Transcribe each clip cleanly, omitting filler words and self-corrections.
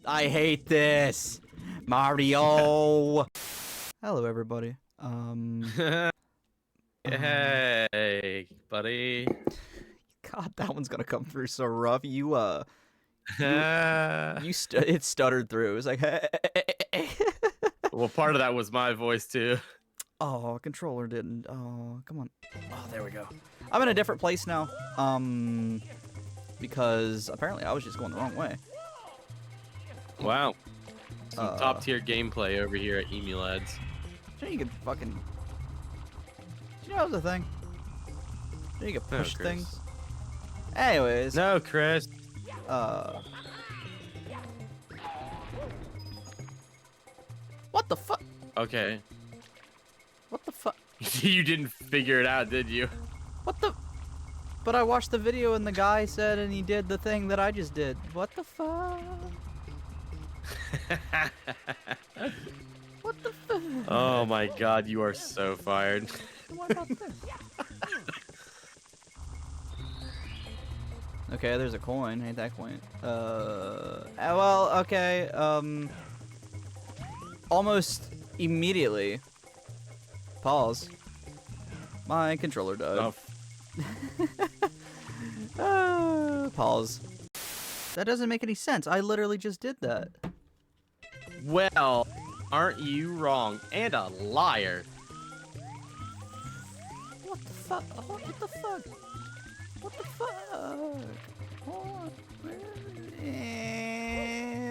I hate this. Mario. Hello, everybody. Hey, buddy. God, that one's gonna come through so rough. You Well, it stuttered through. It was like, part of that was my voice too. oh, controller didn't. Oh, come on. Oh, there we go. I'm in a different place now. Because apparently I was just going the wrong way. Wow. Some top tier gameplay over here at Emulads. So you can fucking. You know that was a thing. So you can push Chris. things. Anyways. No, Chris. What the fuck? Okay. What the fuck? You didn't figure it out, did you? What the? But I watched the video and the guy said and he did the thing that I just did. What the fuck? What the fuck? Oh my god, you are so fired. What about this? Okay, there's a coin. Ain't that quaint? Well, okay. Almost immediately. Pause. My controller died. Oh. Pause. That doesn't make any sense. I literally just did that. Well, aren't you wrong? And a liar. What the fuck? Oh, what the fuck? What the fuck? Oh,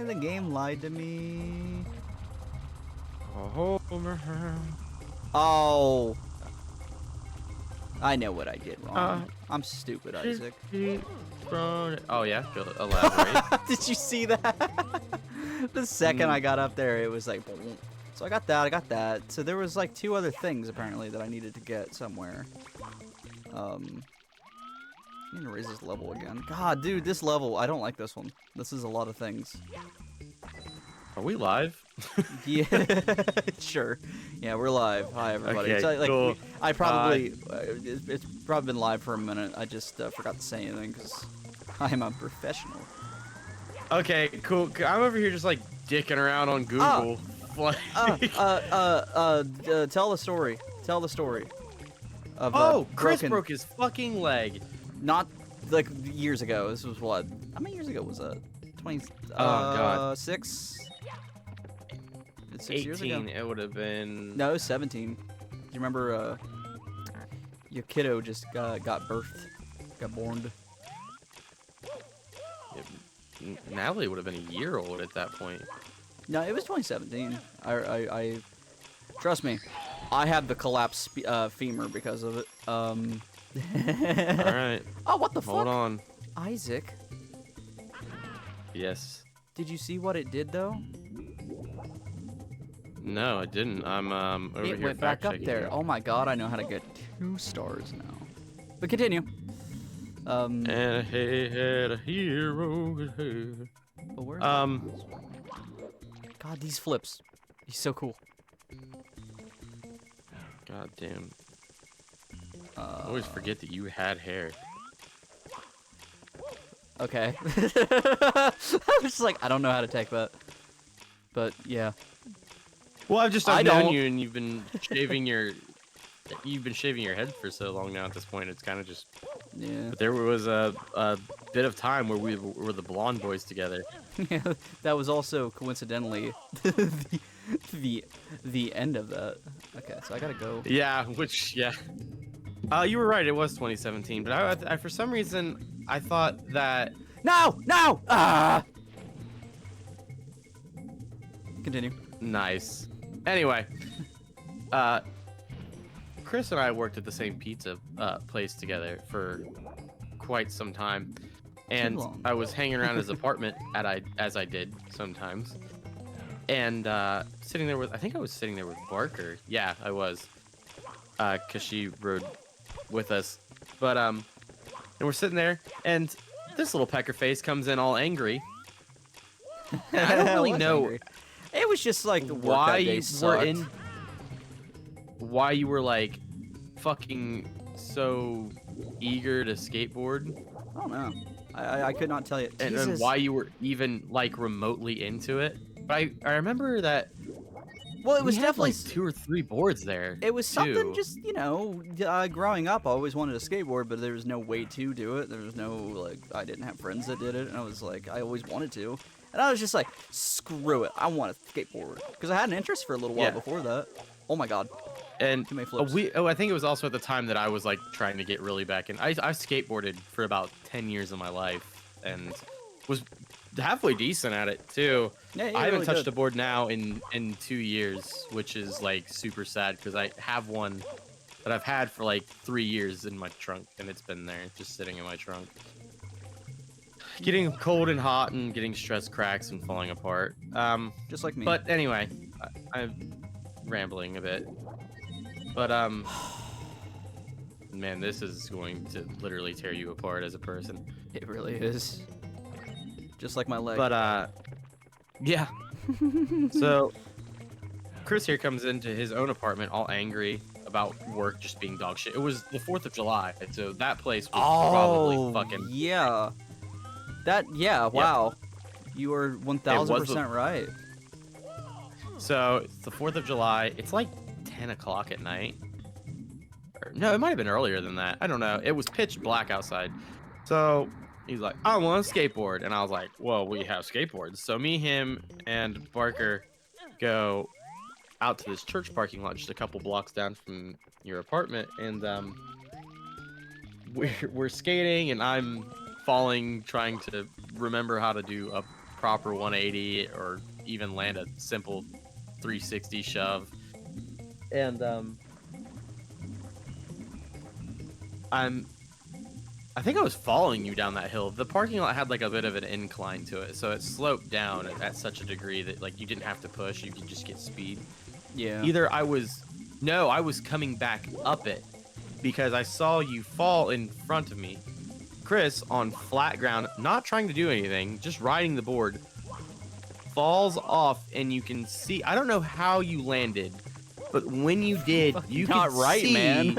the game lied to me. Oh. I know what I did wrong. I'm stupid, Isaac. Oh yeah, go elaborate. Did you see that? The second I got up there, it was like, boom. So I got that. So there was like 2 other things apparently that I needed to get somewhere. I need to raise this level again. God, dude, this level, I don't like this one. This is a lot of things. Are we live? Yeah, sure. Yeah, we're live. Hi, everybody. Okay, So, like, cool. I probably, it's probably been live for a minute. I just forgot to say anything because I'm a professional. Okay, cool. I'm over here just like dicking around on Google. Tell the story. Tell the story. Of, Chris broke his fucking leg. Not like years ago. This was what? How many years ago was that? 20. God. 6. 6 years 18. ago. It would have been. No, it was 17. Do you remember? Your kiddo just got birthed, got born. Natalie would have been a year old at that point. No, it was 2017. I trust me. I had the collapsed femur because of it. All right. Oh, what the fuck? Hold on. Isaac, Yes. did you see what it did though? No, I didn't. I'm over It here went back up fact-checking there. you. Oh my god, I know how to get 2 stars now. But continue. And he had a hero. But where's God, these flips. He's so cool. God damn. I always forget that you had hair. Okay. I was just like, I don't know how to take that. But yeah. Well, I've I known don't. you, and you've been shaving your head for so long now. At this point, it's kind of just. Yeah. But there was a bit of time where we were the blonde boys together. Yeah, that was also coincidentally the end of that. Okay, so I gotta go. Yeah, you were right. It was 2017, but I for some reason I thought that. No! Ah! Continue. Nice. Anyway, Chris and I worked at the same pizza place together for quite some time, and I was hanging around his apartment as I did sometimes, and sitting there with I think I was sitting there with Barker. Yeah, I was, cause she rode with us, but and we're sitting there, and this little pecker face comes in all angry. And I don't really know. Angry. It was just like the why you were why you were like fucking so eager to skateboard. I don't know. I could not tell you. and why you were even like remotely into it. But I remember that. Well, it was had, definitely like 2 or 3 boards there. It was something too. just, growing up, I always wanted to skateboard, but there was no way to do it. There was no, like, I didn't have friends that did it, and I was like, I always wanted to. And I was just like, screw it, I want to skateboard. Because I had an interest for a little while before that. Oh my god. And too many flips. I think it was also at the time that I was like trying to get really back in. I skateboarded for about 10 years of my life, and was halfway decent at it too. Yeah, I haven't really touched good. a board now in 2 years, which is like super sad because I have one that I've had for like 3 years in my trunk, and it's been there just sitting in my trunk, getting cold and hot and getting stress cracks and falling apart. Just like me. But anyway, I'm rambling a bit. But man, this is going to literally tear you apart as a person. It really is. Just like my leg. But yeah. So Chris here comes into his own apartment all angry about work just being dog shit. It was the 4th of July, so that place was probably fucking yeah. Wow. You are 1000% right. So it's the 4th of July. It's like 10 o'clock at night. No, it might have been earlier than that. I don't know. It was pitch black outside. So he's like, I want a skateboard. And I was like, well, we have skateboards. So me, him, and Barker go out to this church parking lot just a couple blocks down from your apartment. And we're skating, and I'm falling, trying to remember how to do a proper 180 or even land a simple 360 shove. And I think I was following you down that hill. The parking lot had like a bit of an incline to it, so it sloped down at such a degree that like you didn't have to push, you could just get speed. Yeah. Either I was coming back up it because I saw you fall in front of me. Chris on flat ground, not trying to do anything, just riding the board, falls off, and you can see, I don't know how you landed, but when you did, you not could right, see, man.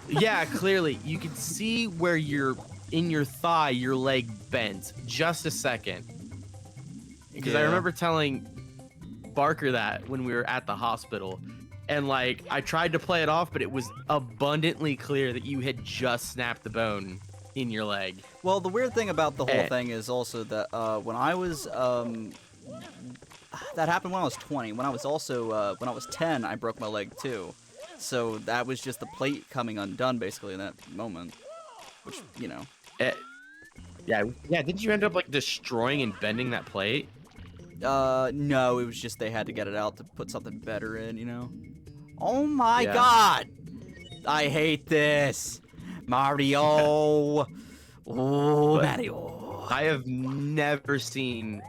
yeah, clearly you could see where in your thigh, your leg bent just a second. Because I remember telling Barker that when we were at the hospital, and like I tried to play it off, but it was abundantly clear that you had just snapped the bone in your leg. Well, the weird thing about the whole thing is also that when I was that happened when I was 20. When I was also when I was 10, I broke my leg too. So that was just the plate coming undone basically in that moment. Which, you know. Yeah. Didn't you end up like destroying and bending that plate? No, it was just they had to get it out to put something better in, you know. Oh my god! I hate this. Mario. Oh, Mario. I have never seen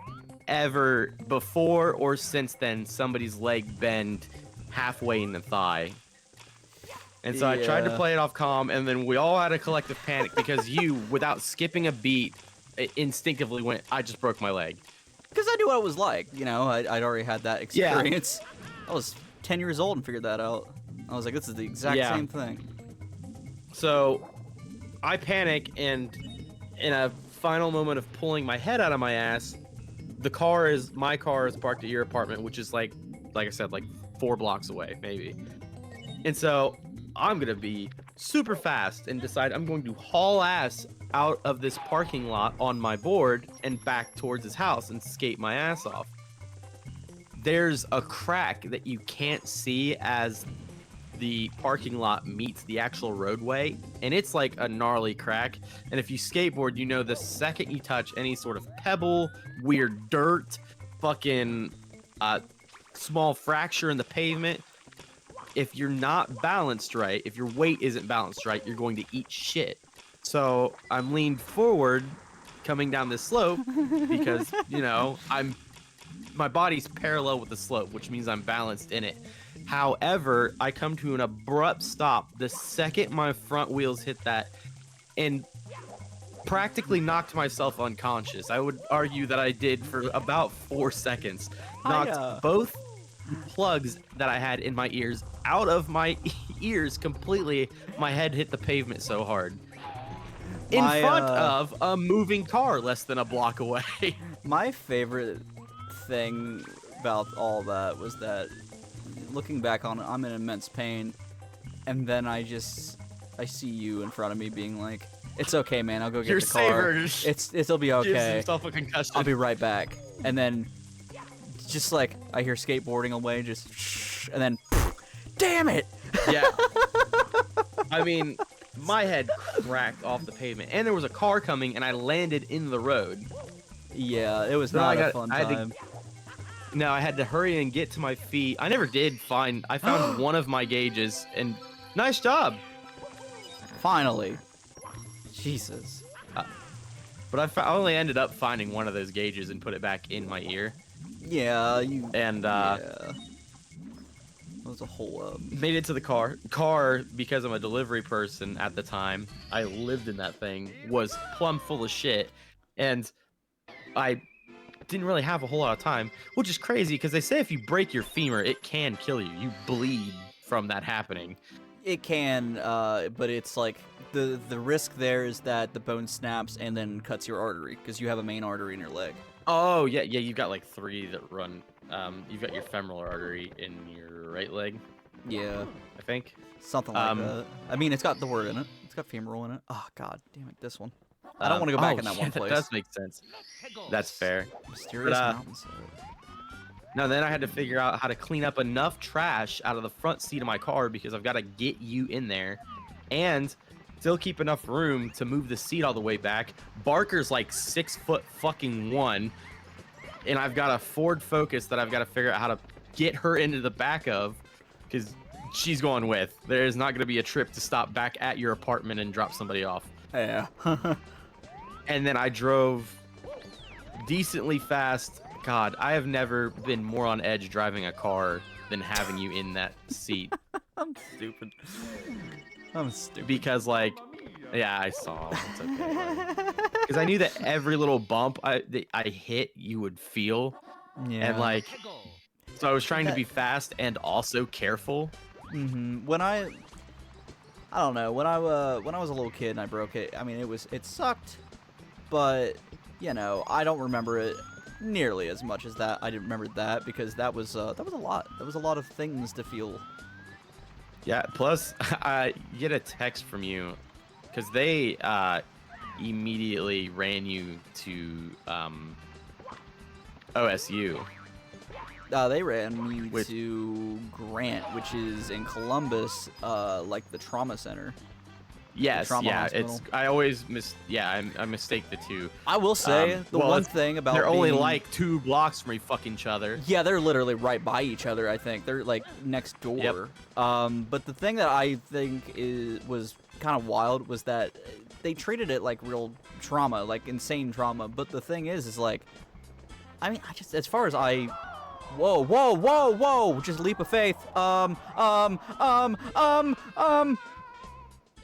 ever before or since then somebody's leg bend halfway in the thigh. And so I tried to play it off calm, and then we all had a collective panic because you, without skipping a beat, instinctively went, I just broke my leg. Because I knew what it was like, you know, I'd already had that experience. I was 10 years old and figured that out. I was like, this is the exact same thing. So I panic, and in a final moment of pulling my head out of my ass, my car is parked at your apartment, which is like I said, like 4 blocks away, maybe. And so I'm going to be super fast and decide I'm going to haul ass out of this parking lot on my board and back towards his house and skate my ass off. There's a crack that you can't see as the parking lot meets the actual roadway, and it's like a gnarly crack. And if you skateboard, you know the second you touch any sort of pebble, weird dirt, fucking small fracture in the pavement, if you're not balanced right, if your weight isn't balanced right, you're going to eat shit. So I'm leaned forward coming down this slope because, you know, my body's parallel with the slope, which means I'm balanced in it. However, I come to an abrupt stop the second my front wheels hit that and practically knocked myself unconscious. I would argue that I did for about 4 seconds. Knocked both plugs that I had in my ears out of my ears completely. My head hit the pavement so hard. in front of a moving car less than a block away. My favorite thing about all that was that, looking back on it, I'm in immense pain, and then I see you in front of me being like, "It's okay, man. I'll go get the car. It'll be okay. Gives himself a concussion. I'll be right back." And then, just like I hear skateboarding away, just and then, damn it! Yeah. I mean, my head cracked off the pavement, and there was a car coming, and I landed in the road. Yeah, it was not a fun time. No, I had to hurry and get to my feet. I never did find. I found one of my gauges, and nice job. Finally. Jesus. But I only ended up finding one of those gauges and put it back in my ear. Yeah, you. And yeah. That was a whole. Made it to the car. Car, because I'm a delivery person at the time, I lived in that thing, was plumb full of shit, and I didn't really have a whole lot of time, which is crazy because they say if you break your femur, it can kill you. You bleed from that happening. It can, but it's like the risk there is that the bone snaps and then cuts your artery because you have a main artery in your leg. Oh yeah, you've got like 3 that run. You've got your femoral artery in your right leg. Yeah, I think something like that. I mean, it's got the word in it. It's got femoral in it. Oh god, damn it, this one. I don't want to go back in that one place. That does make sense. That's fair. Mysterious mountains. No, then I had to figure out how to clean up enough trash out of the front seat of my car because I've got to get you in there and still keep enough room to move the seat all the way back. Barker's like 6'1", and I've got a Ford Focus that I've got to figure out how to get her into the back of because she's going with. There is not going to be a trip to stop back at your apartment and drop somebody off. Yeah. And then I drove decently fast. God, I have never been more on edge driving a car than having you in that seat. I'm stupid. Because, like, yeah, I saw. It's okay. Because I knew that every little bump I hit, you would feel. Yeah. And, like, so I was trying to be fast and also careful. Mm-hmm. When I don't know. When I was a little kid and I broke it, I mean, it sucked. But, you know, I don't remember it nearly as much as that. I didn't remember that because that was a lot. That was a lot of things to feel. Yeah. Plus, I get a text from you because they immediately ran you to OSU. They ran me to Grant, which is in Columbus, like the trauma center. Yes, yeah, hospital. I always I mistake the two. I will say one thing about they're only like 2 blocks from each other. Yeah, they're literally right by each other. I think they're like next door. Yep. But the thing that I think was kind of wild was that they treated it like real trauma, like insane trauma. But the thing is like, I mean, as far as whoa, just leap of faith.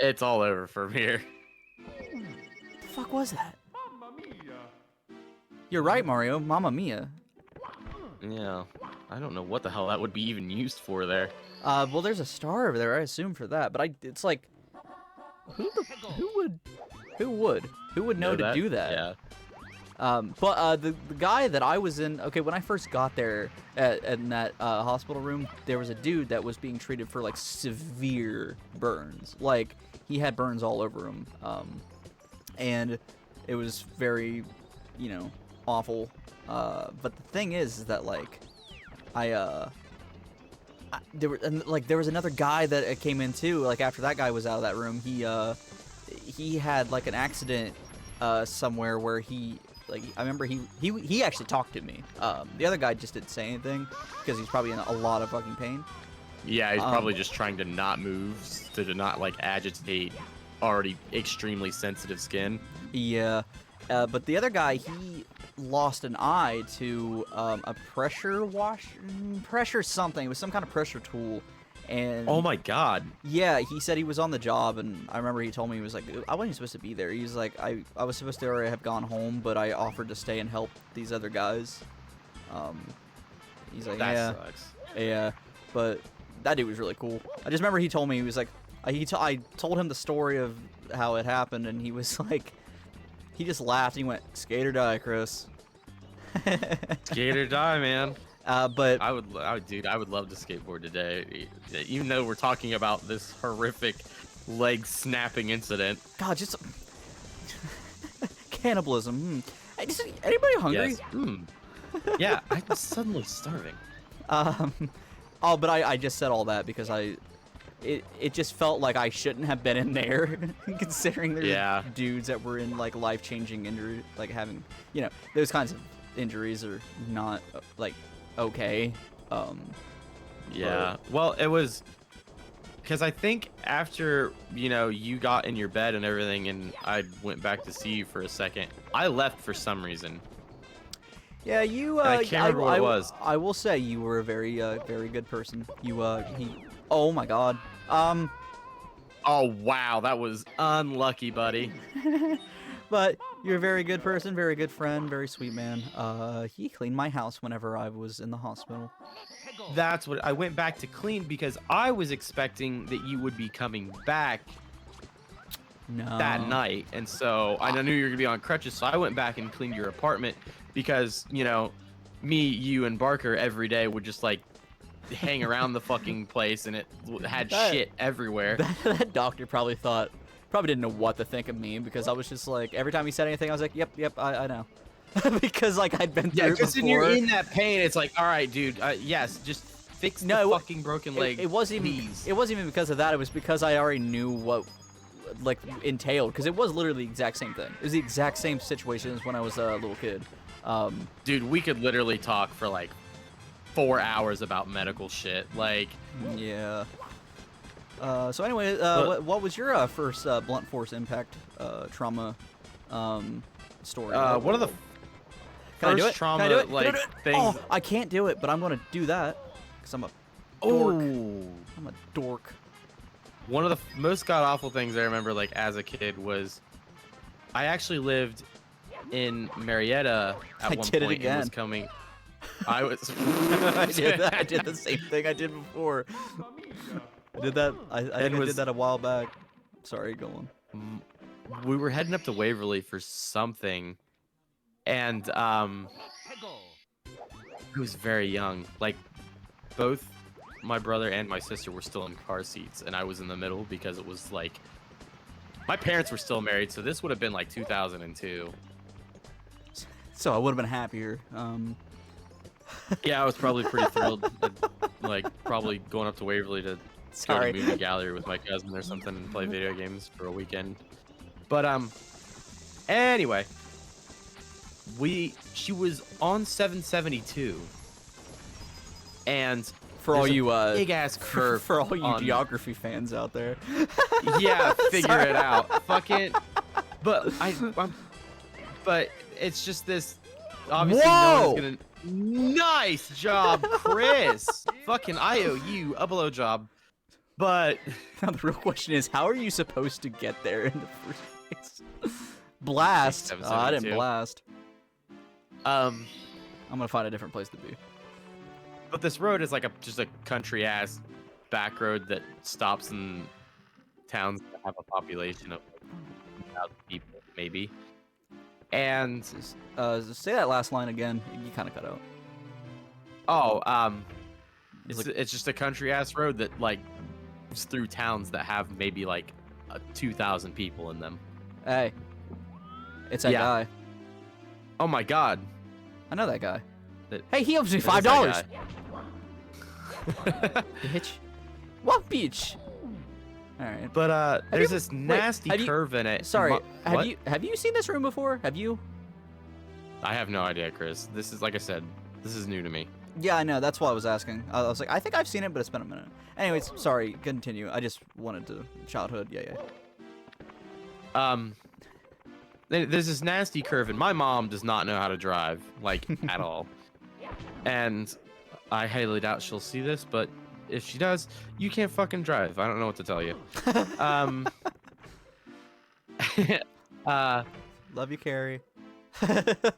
It's all over from here. The fuck was that? You're right, Mario. Mamma Mia. Yeah, I don't know what the hell that would be even used for there. Well, there's a star over there, I assume, for that. But it's like, who would know to do that? Yeah. But the guy that I was in, okay, when I first got there in that hospital room, there was a dude that was being treated for like severe burns. Like he had burns all over him, and it was very, awful. But the thing is that like, there was another guy that came in too. Like after that guy was out of that room, he had like an accident somewhere where I remember he actually talked to me. The other guy just didn't say anything because he's probably in a lot of fucking pain. Yeah, he's probably just trying to not move, to not like agitate already extremely sensitive skin. Yeah, but the other guy, he lost an eye to a pressure something. It was some kind of pressure tool. And oh my god. Yeah, he said he was on the job, and I remember he told me, he was like, I wasn't supposed to be there. He's like, I was supposed to already have gone home, but I offered to stay and help these other guys. He's like, that sucks. Yeah, but that dude was really cool. I just remember he told me, he was like, I told him the story of how it happened, and he was like, he just laughed. And he went, "Skate or die, Chris." Skate or die, man. But I would, dude, I would love to skateboard today, even though we're talking about this horrific leg snapping incident. God, just cannibalism. Hey, anybody hungry? Yes. Yeah, I'm suddenly starving. Oh, but I just said all that because it just felt like I shouldn't have been in there, considering there's dudes that were in like life-changing injury, like having, you know, those kinds of injuries are not like okay. Yeah. Well, it was because I think after, you know, you got in your bed and everything, and I went back to see you for a second, I left for some reason. Yeah, you. I can't remember what it was. I will say you were a very, very good person. You. Oh my God. Oh wow, that was unlucky, buddy. But you're a very good person, very good friend, very sweet man. He cleaned my house whenever I was in the hospital. That's what I went back to clean because I was expecting that you would be coming back that night, and so I knew you were gonna be on crutches. So I went back and cleaned your apartment because, you know, me, you, and Barker every day would just like hang around the fucking place, and it had shit everywhere. That doctor probably didn't know what to think of me, because I was just like, every time he said anything, I was like, yep, I know. Because like I'd been through it because before. when you're in that pain, it's like, all right, dude, yes, just fix the fucking broken leg. It wasn't even because of that. It was because I already knew what like entailed, because it was literally the exact same thing. It was the exact same situation as when I was a little kid. Dude, we could literally talk for like 4 hours about medical shit. Like, yeah. So anyway, what was your first blunt force impact trauma story? One of the first trauma like things. Oh, I can't do it, but I'm gonna do that because I'm a dork. I'm a dork. One of the most god awful things I remember, like as a kid, was I actually lived in Marietta at one point. Again. And was coming. I was. I did the same thing I did before. I did that. I think I did that a while back. Sorry, go on. We were heading up to Waverly for something, and I was very young. Like, both my brother and my sister were still in car seats, and I was in the middle because it was like my parents were still married, so this would have been like 2002. So I would have been happier. Yeah, I was probably pretty thrilled. Like, probably going up to Waverly to go to movie gallery with my cousin or something and play video games for a weekend. But anyway, she was on 772, and for all you big ass curve for all you geography fans out there. Yeah, figure it out. Fucking. But but it's just this. Obviously, no one's gonna. Nice job, Chris. Fucking I owe you a blowjob. But now the real question is, how are you supposed to get there in the first place? Blast. Oh, I didn't blast. I'm gonna find a different place to be. But this road is like just a country ass back road that stops in towns that have a population of 1,000 people, maybe. And say that last line again. You kind of cut out. Oh, it's just a country ass road that like goes through towns that have maybe like 2,000 people in them. Hey, it's that guy. Oh my God, I know that guy. Hey, he owes me $5. Bitch. What bitch? All right. But there's this nasty curve in it. Sorry. Have you seen this room before? Have you? I have no idea, Chris. This is, like I said, this is new to me. Yeah, I know. That's why I was asking. I was like, I think I've seen it, but it's been a minute. Anyways, sorry. Continue. I just wanted to childhood. Yeah. There's this nasty curve, and my mom does not know how to drive, like, at all. And I highly doubt she'll see this, but if she does, you can't fucking drive. I don't know what to tell you. Love you, Carrie.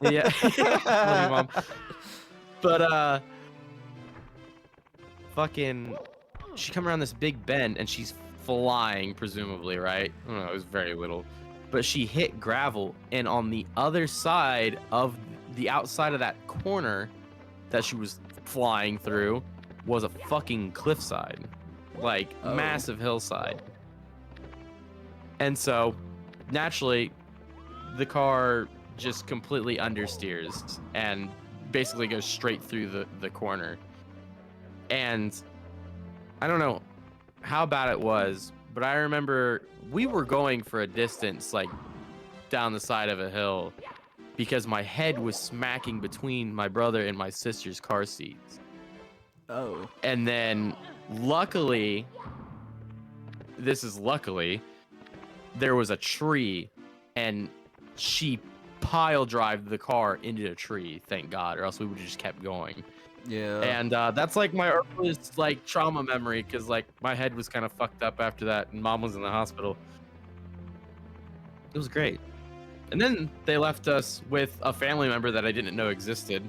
Yeah. Love you, Mom. But fucking, she come around this big bend, and she's flying, presumably, right? I don't know, it was very little. But she hit gravel, and on the other side of the outside of that corner that she was flying through was a fucking cliffside. Like, massive hillside. And so, naturally, the car just completely understeers and basically goes straight through the corner. And I don't know how bad it was, but I remember we were going for a distance, like, down the side of a hill, because my head was smacking between my brother and my sister's car seats. Oh. And then, luckily, there was a tree, and she pile drove the car into a tree, thank God, or else we would have just kept going. Yeah. And that's like my earliest like trauma memory, because like my head was kind of fucked up after that, and Mom was in the hospital. It was great. And then they left us with a family member that I didn't know existed.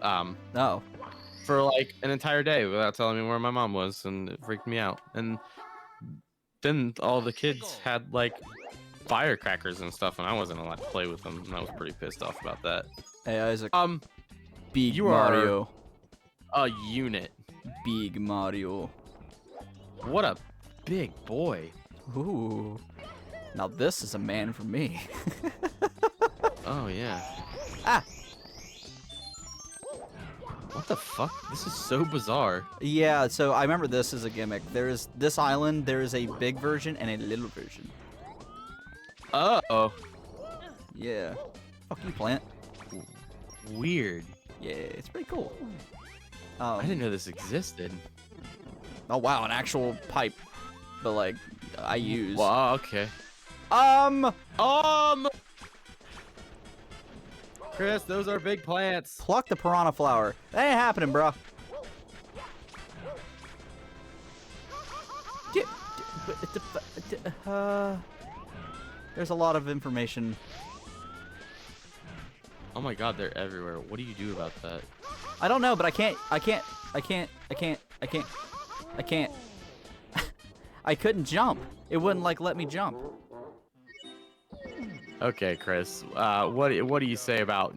Oh. For like an entire day without telling me where my mom was, and it freaked me out. And then all the kids had like firecrackers and stuff, and I wasn't allowed to play with them, and I was pretty pissed off about that. Hey, Isaac. Big you Mario. Are a unit. Big Mario. What a big boy. Ooh. Now this is a man for me. Oh yeah. Ah. What the fuck? This is so bizarre. Yeah, so I remember this as a gimmick. There is this island, there is a big version and a little version. Oh. Yeah. Fuck you, plant. Weird. Yeah, it's pretty cool. I didn't know this existed. Oh wow, an actual pipe. But like I use. Wow, okay. Chris, those are big plants. Pluck the piranha flower. That ain't happening, bro. There's a lot of information. Oh my god, they're everywhere. What do you do about that? I don't know, but I can't. I couldn't jump. It wouldn't like let me jump. Okay, Chris. What do you say about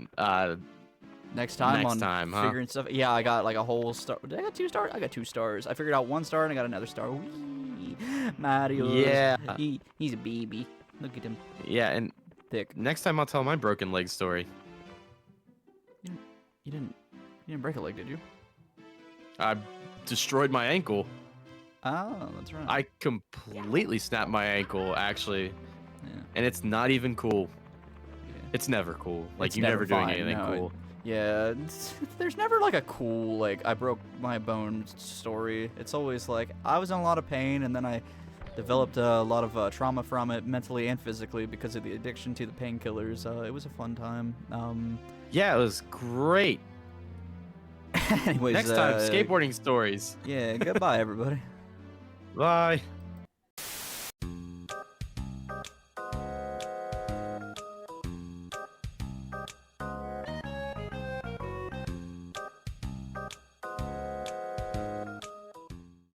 next time next time, huh? figuring stuff? Yeah, I got like a whole star. Did I got 2 stars? I got 2 stars. I figured out 1 star and I got another star. Whee! Mario. Yeah. He's a baby. Look at him. Yeah, and Thick. next time I'll tell my broken leg story. You didn't break a leg, did you? I destroyed my ankle. Oh, that's right. I completely snapped my ankle, actually. Yeah. And it's not even cool. Yeah. It's never cool. Like, It's you're never doing fine, anything no, cool. Yeah, there's never like a cool, like, I broke my bone story. It's always like, I was in a lot of pain and then I developed a lot of trauma from it, mentally and physically, because of the addiction to the painkillers. It was a fun time. Yeah, it was great. Anyways, Next time, skateboarding stories. Yeah, goodbye, everybody. Bye.